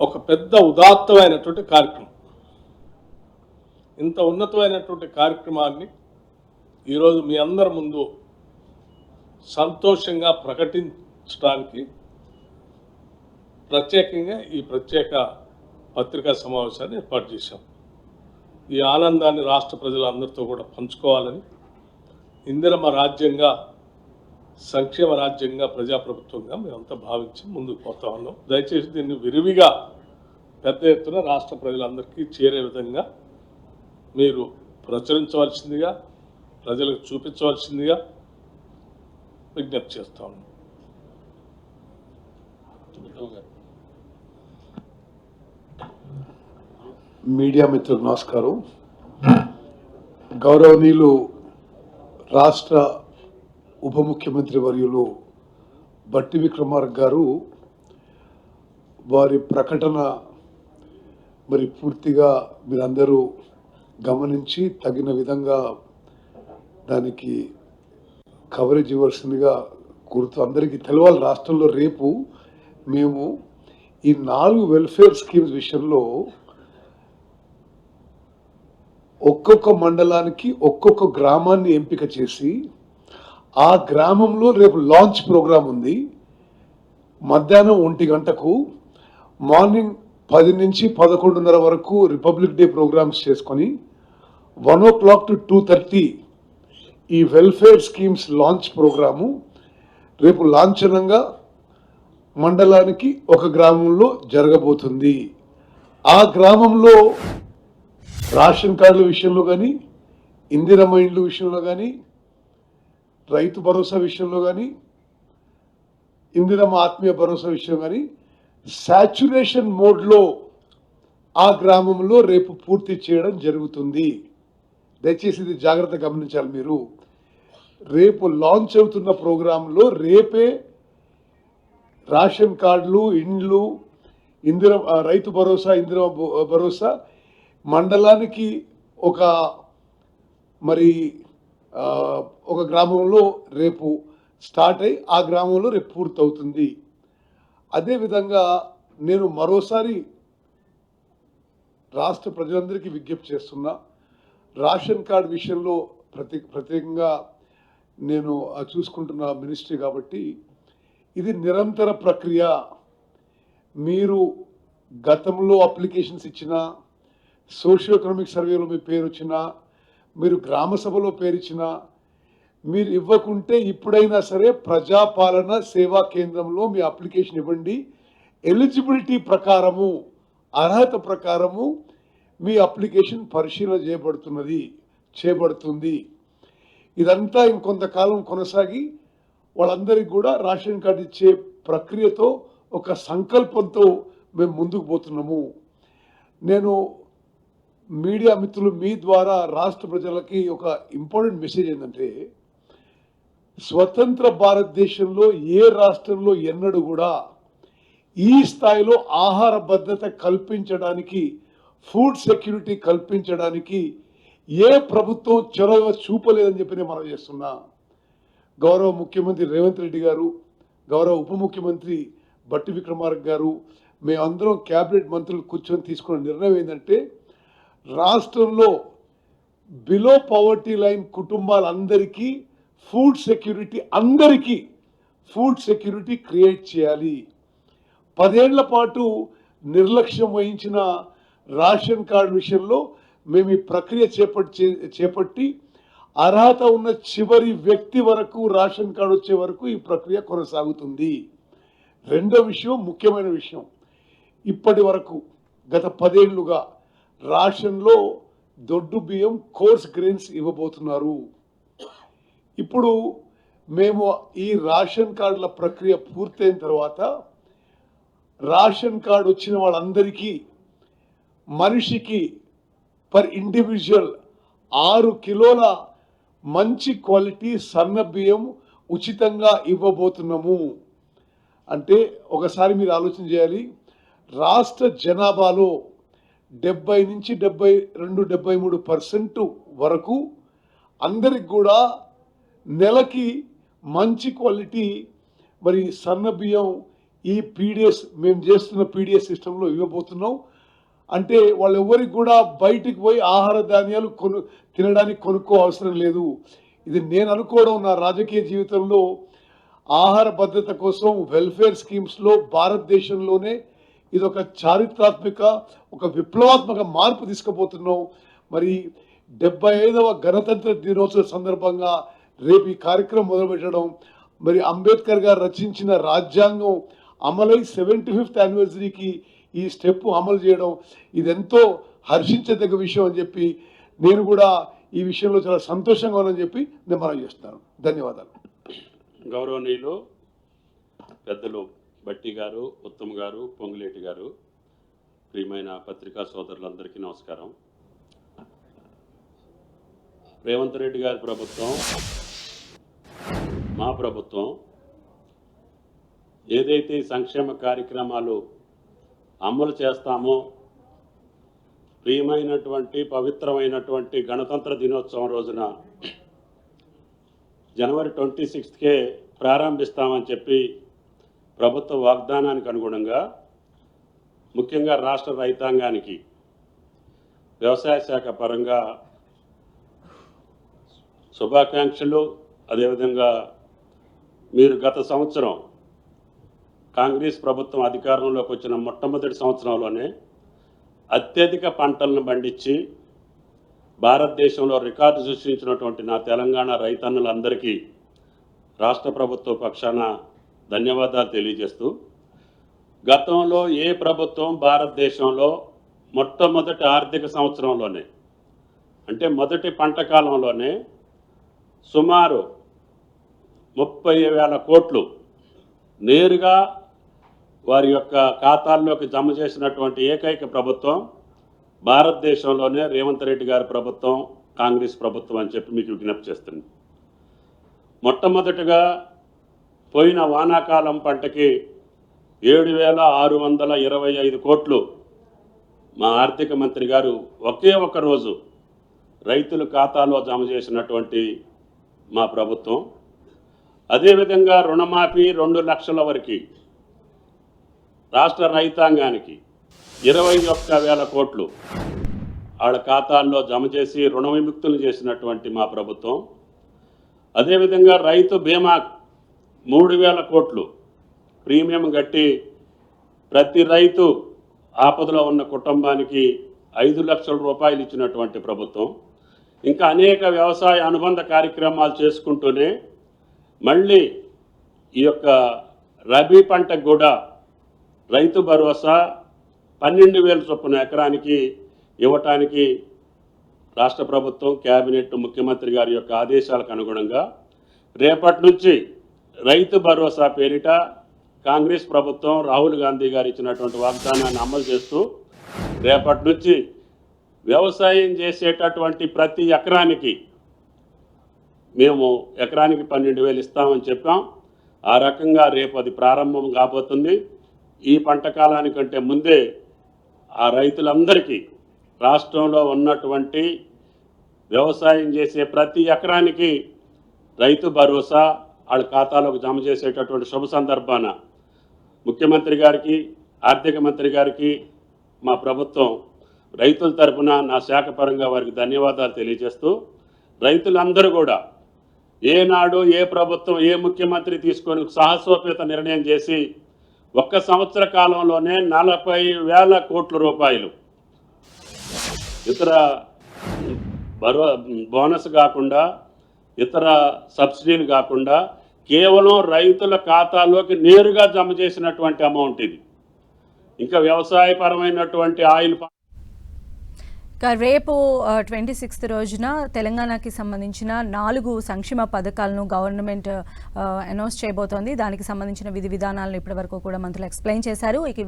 ఒక పెద్ద ఉదాత్తమైనటువంటి కార్యక్రమం. ఇంత ఉన్నతమైనటువంటి కార్యక్రమాన్ని ఈరోజు మీ అందరి ముందు సంతోషంగా ప్రకటించడానికి ప్రత్యేకంగా ఈ ప్రత్యేక పత్రికా సమావేశాన్ని ఏర్పాటు చేశాం. ఈ ఆనందాన్ని రాష్ట్ర ప్రజలందరితో కూడా పంచుకోవాలని, ఇందిరమ్మ రాజ్యంగా, సంక్షేమ రాజ్యంగా, ప్రజాప్రభుత్వంగా మేమంతా భావించి ముందుకు పోతా ఉన్నాం. దయచేసి దీన్ని విరివిగా పెద్ద ఎత్తున రాష్ట్ర ప్రజలందరికీ చేరే విధంగా మీరు ప్రచురించవలసిందిగా, ప్రజలకు చూపించవలసిందిగా విజ్ఞప్తి చేస్తా ఉన్నాం. మీడియా మిత్రులకు నమస్కారం. గౌరవనీయులు రాష్ట్ర ఉప ముఖ్యమంత్రి వర్యులు బట్టి విక్రమార్క గారు వారి ప్రకటన మరి పూర్తిగా మీరందరూ గమనించి తగిన విధంగా దానికి కవరేజ్ ఇవ్వాల్సిందిగా కోరుతూ, అందరికీ తెలవాలి, రాష్ట్రంలో రేపు మేము ఈ 4 వెల్ఫేర్ స్కీమ్స్ విషయంలో ఒక్కొక్క మండలానికి ఒక్కొక్క గ్రామాన్ని ఎంపిక చేసి ఆ గ్రామంలో రేపు లాంచ్ ప్రోగ్రాం ఉంది. మధ్యాహ్నం 1 గంటకు, మార్నింగ్ 10 నుంచి 11:30 వరకు రిపబ్లిక్ డే ప్రోగ్రామ్స్ చేసుకొని 1 o'clock to 2:30 ఈ వెల్ఫేర్ స్కీమ్స్ లాంచ్ ప్రోగ్రాము రేపు లాంఛనంగా మండలానికి ఒక గ్రామంలో జరగబోతుంది. ఆ గ్రామంలో రేషన్ కార్డుల విషయంలో కానీ, ఇందిరమ్మ ఇండ్ల విషయంలో కానీ, రైతు భరోసా విషయంలో కానీ, ఇందిరమ్మ ఆత్మీయ భరోసా విషయం కానీ సాచ్యురేషన్ మోడ్లో ఆ గ్రామంలో రేపు పూర్తి చేయడం జరుగుతుంది. దయచేసి ఇది జాగ్రత్త గమనించాలి. మీరు రేపు లాంచ్ అవుతున్న ప్రోగ్రాంలో రేపే రేషన్ కార్డులు, ఇండ్లు, రైతు భరోసా, ఇందిరమ్మ భరోసా మండలానికి ఒక గ్రామంలో రేపు స్టార్ట్ అయ్యి ఆ గ్రామంలో రేపు పూర్తవుతుంది. అదేవిధంగా నేను మరోసారి రాష్ట్ర ప్రజలందరికీ విజ్ఞప్తి చేస్తున్నా, రేషన్ కార్డు విషయంలో ప్రత్యేకంగా నేను చూసుకుంటున్న మినిస్ట్రీ కాబట్టి ఇది నిరంతర ప్రక్రియ. మీరు గతంలో అప్లికేషన్స్ ఇచ్చినా, సోషియో ఎకనామిక్ సర్వేలో మీ పేరు వచ్చినా, మీరు గ్రామ సభలో పేరు ఇచ్చినా, మీరు ఇవ్వకుంటే ఇప్పుడైనా సరే ప్రజాపాలన సేవా కేంద్రంలో మీ అప్లికేషన్ ఇవ్వండి. ఎలిజిబిలిటీ ప్రకారము, అర్హత ప్రకారము మీ అప్లికేషన్ పరిశీలన చేయబడుతుంది. ఇదంతా ఇంకొంతకాలం కొనసాగి వాళ్ళందరికీ కూడా రేషన్ కార్డు ఇచ్చే ప్రక్రియతో ఒక సంకల్పంతో మేము ముందుకు పోతున్నాము. నేను మీడియా మిత్రులు మీ ద్వారా రాష్ట్ర ప్రజలకి ఒక ఇంపార్టెంట్ మెసేజ్ ఏంటంటే, స్వతంత్ర భారతదేశంలో ఏ రాష్ట్రంలో ఎన్నడూ కూడా ఈ స్థాయిలో ఆహార భద్రత కల్పించడానికి, ఫుడ్ సెక్యూరిటీ కల్పించడానికి ఏ ప్రభుత్వం చొరవ చూపలేదని చెప్పి నేను మనం చేస్తున్నా. గౌరవ ముఖ్యమంత్రి రేవంత్ రెడ్డి గారు, గౌరవ ఉప ముఖ్యమంత్రి బట్టి విక్రమార్క గారు, మేమందరం క్యాబినెట్ మంత్రులు కూర్చొని తీసుకున్న నిర్ణయం ఏంటంటే, రాష్ట్రంలో బిలో పవర్టీ లైన్ కుటుంబాలందరికీ ఫుడ్ సెక్యూరిటీ, అందరికీ ఫుడ్ సెక్యూరిటీ క్రియేట్ చేయాలి. 10 ఏళ్ల పాటు నిర్లక్ష్యం వహించిన రేషన్ కార్డు విషయంలో మేము ఈ ప్రక్రియ చేపట్టి అర్హత ఉన్న చివరి వ్యక్తి వరకు రేషన్ కార్డు వచ్చే వరకు ఈ ప్రక్రియ కొనసాగుతుంది. రెండో విషయం, ముఖ్యమైన విషయం, ఇప్పటి వరకు గత 10 ఏళ్లుగా రేషన్లో దొడ్డు బియ్యం, కోర్స్ గ్రెయిన్స్ ఇవ్వబోతున్నారు. ఇప్పుడు మేము ఈ రేషన్ కార్డుల ప్రక్రియ పూర్తయిన తర్వాత రేషన్ కార్డు వచ్చిన వాళ్ళందరికీ మనిషికి పర్ ఇండివిజువల్ 6 కిలోల మంచి క్వాలిటీ సన్న బియ్యం ఉచితంగా ఇవ్వబోతున్నాము. అంటే ఒకసారి మీరు ఆలోచన చేయాలి, రాష్ట్ర జనాభాలో 70 నుంచి 73% వరకు అందరికి కూడా నెలకి మంచి క్వాలిటీ మరి సన్న బియ్యం ఈ పీడిఎస్ మేము చేస్తున్న పీడిఎస్ సిస్టంలో ఇవ్వబోతున్నాం. అంటే వాళ్ళు ఎవరికి కూడా బయటికి పోయి ఆహార ధాన్యాలు తినడానికి కొనుక్కో అవసరం లేదు. ఇది నేను అనుకోవడం నా రాజకీయ జీవితంలో ఆహార భద్రత కోసం వెల్ఫేర్ స్కీమ్స్లో భారతదేశంలోనే ఇది ఒక చారిత్రాత్మక ఒక విప్లవాత్మక మార్పు తీసుకుపోతున్నాం. మరి 75వ గణతంత్ర దినోత్సవ సందర్భంగా రేపు ఈ కార్యక్రమం మొదలుపెట్టడం, మరి అంబేద్కర్ గారు రచించిన రాజ్యాంగం అమలై 75th యానివర్సరీకి ఈ స్టెప్ అమలు చేయడం ఇదెంతో హర్షించదగ్గ విషయం అని చెప్పి నేను కూడా ఈ విషయంలో చాలా సంతోషంగా ఉన్నానని చెప్పి నేను మనం చేస్తాను. ధన్యవాదాలు. గౌరవనీయులు పెద్దలు బట్టి గారు, ఉత్తమ్ గారు, పొంగులేటి గారు, ప్రియమైన పత్రికా సోదరులందరికీ నమస్కారం. రేవంత్ రెడ్డి గారి ప్రభుత్వం, మా ప్రభుత్వం ఏదైతే సంక్షేమ కార్యక్రమాలు అమలు చేస్తామో, ప్రియమైనటువంటి పవిత్రమైనటువంటి గణతంత్ర దినోత్సవం రోజున జనవరి 26కే ప్రారంభిస్తామని చెప్పి ప్రభుత్వ వాగ్దానానికి అనుగుణంగా ముఖ్యంగా రాష్ట్ర రైతాంగానికి వ్యవసాయ శాఖ పరంగా శుభాకాంక్షలు. అదేవిధంగా మీరు గత సంవత్సరం కాంగ్రెస్ ప్రభుత్వం అధికారంలోకి వచ్చిన మొట్టమొదటి సంవత్సరంలోనే అత్యధిక పంటలను పండించి భారతదేశంలో రికార్డు సృష్టించినటువంటి నా తెలంగాణ రైతన్నులందరికీ రాష్ట్ర ప్రభుత్వ పక్షాన ధన్యవాదాలు తెలియజేస్తూ, గతంలో ఏ ప్రభుత్వం భారతదేశంలో మొట్టమొదటి ఆర్థిక సంవత్సరంలోనే అంటే మొదటి పంట కాలంలోనే సుమారు 30,000 కోట్లు నేరుగా వారి యొక్క ఖాతాల్లోకి జమ చేసినటువంటి ఏకైక ప్రభుత్వం భారతదేశంలోనే రేవంత్ రెడ్డి గారి ప్రభుత్వం, కాంగ్రెస్ ప్రభుత్వం అని చెప్పి మీకు విజ్ఞప్తి చేస్తుంది. మొట్టమొదటిగా పోయిన వానాకాలం పంటకి 7,625 కోట్లు మా ఆర్థిక మంత్రి గారు ఒకే ఒక రోజు రైతుల ఖాతాలో జమ చేసినటువంటి మా ప్రభుత్వం. అదేవిధంగా రుణమాఫీ 2 లక్షల వరకు రాష్ట్ర రైతాంగానికి 21,000 కోట్లు వాళ్ళ ఖాతాల్లో జమ చేసి రుణ విముక్తులు చేసినటువంటి మా ప్రభుత్వం. అదేవిధంగా రైతు బీమా 3,000 కోట్లు ప్రీమియం కట్టి ప్రతి రైతు ఆపదలో ఉన్న కుటుంబానికి 5 లక్షల రూపాయలు ఇచ్చినటువంటి ప్రభుత్వం. ఇంకా అనేక వ్యవసాయ అనుబంధ కార్యక్రమాలు చేసుకుంటూనే మళ్ళీ ఈ యొక్క రబీ పంటకు కూడా రైతు భరోసా 12,000 చొప్పున ఎకరానికి ఇవ్వటానికి రాష్ట్ర ప్రభుత్వం, కేబినెట్, ముఖ్యమంత్రి గారి యొక్క ఆదేశాలకు అనుగుణంగా రేపటి నుంచి రైతు భరోసా పేరిట కాంగ్రెస్ ప్రభుత్వం రాహుల్ గాంధీ గారు ఇచ్చినటువంటి వాగ్దానాన్ని అమలు చేస్తూ రేపటి నుంచి వ్యవసాయం చేసేటటువంటి ప్రతి ఎకరానికి మేము ఎకరానికి 12,000 ఇస్తామని చెప్పాం. ఆ రకంగా రేపు అది ప్రారంభం కాబోతుంది. ఈ పంట కాలానికంటే ముందే ఆ రైతులందరికీ రాష్ట్రంలో ఉన్నటువంటి వ్యవసాయం చేసే ప్రతి ఎకరానికి రైతు భరోసా వాళ్ళ ఖాతాలోకి జమ చేసేటటువంటి శుభ సందర్భాన ముఖ్యమంత్రి గారికి, ఆర్థిక మంత్రి గారికి మా ప్రభుత్వం రైతుల తరఫున నా శాఖ పరంగా వారికి ధన్యవాదాలు తెలియజేస్తూ, రైతులందరూ కూడా ఏనాడు ఏ ప్రభుత్వం, ఏ ముఖ్యమంత్రి తీసుకొని సాహసోపేత నిర్ణయం చేసి 1 సంవత్సర కాలంలోనే 40,000 కోట్ల రూపాయలు ఇతర బోనస్ కాకుండా, ఇతర సబ్సిడీలు కాకుండా కేవలం రైతుల ఖాతాలోకి నేరుగా జమ చేసినటువంటి అమౌంట్ ఇది. ఇంకా వ్యవసాయపరమైనటువంటి ఆయిల్ రేపు 26th రోజున తెలంగాణకి సంబంధించిన 4 సంక్షేమ పథకాలను గవర్నమెంట్ అనౌన్స్ చేయబోతోంది. దానికి సంబంధించిన విధి విధానాలను ఇప్పటివరకు కూడా మంత్రులు ఎక్స్ప్లెయిన్ చేశారు.